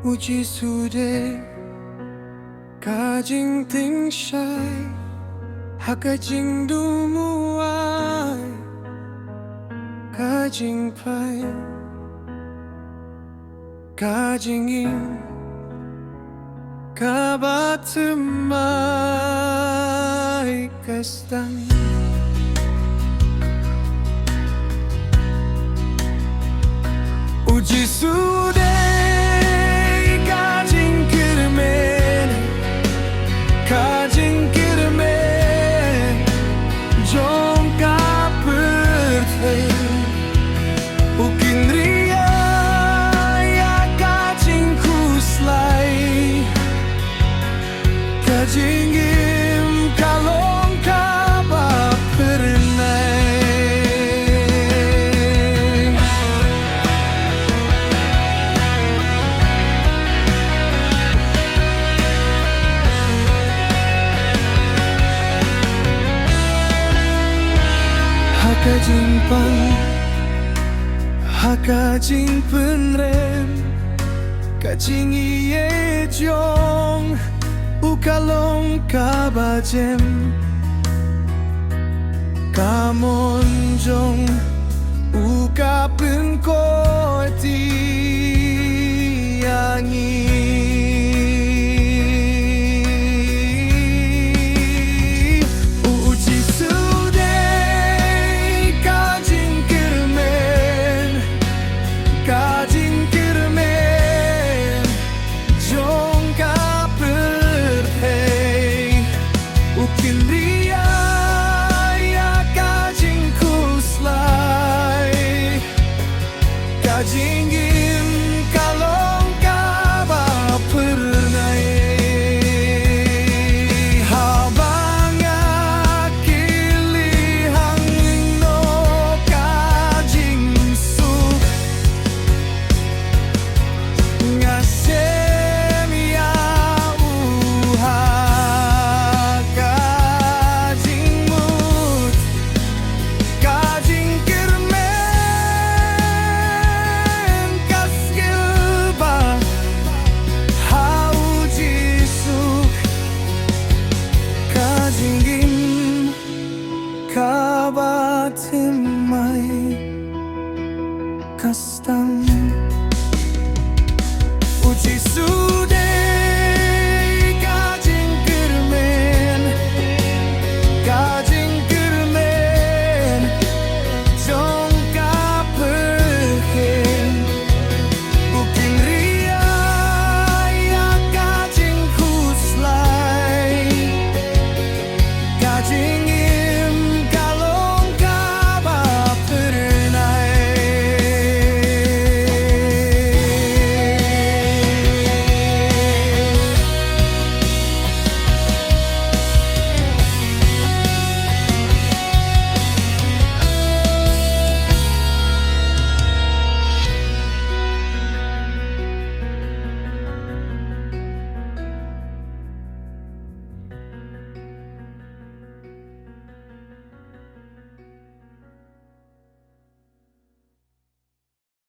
Uji sude kajing ting shai hakajing dumuai kajing pai kajing in kabatumai kastang Uji sude kajing kirmen kajing kirmen jom ka perthai ukin ria ya kajing kuslai kajing im kalong ka ba pernai Hakajing pang hakajing penrem kajing iye jong ukalong kabajem kamonjong ukapin koti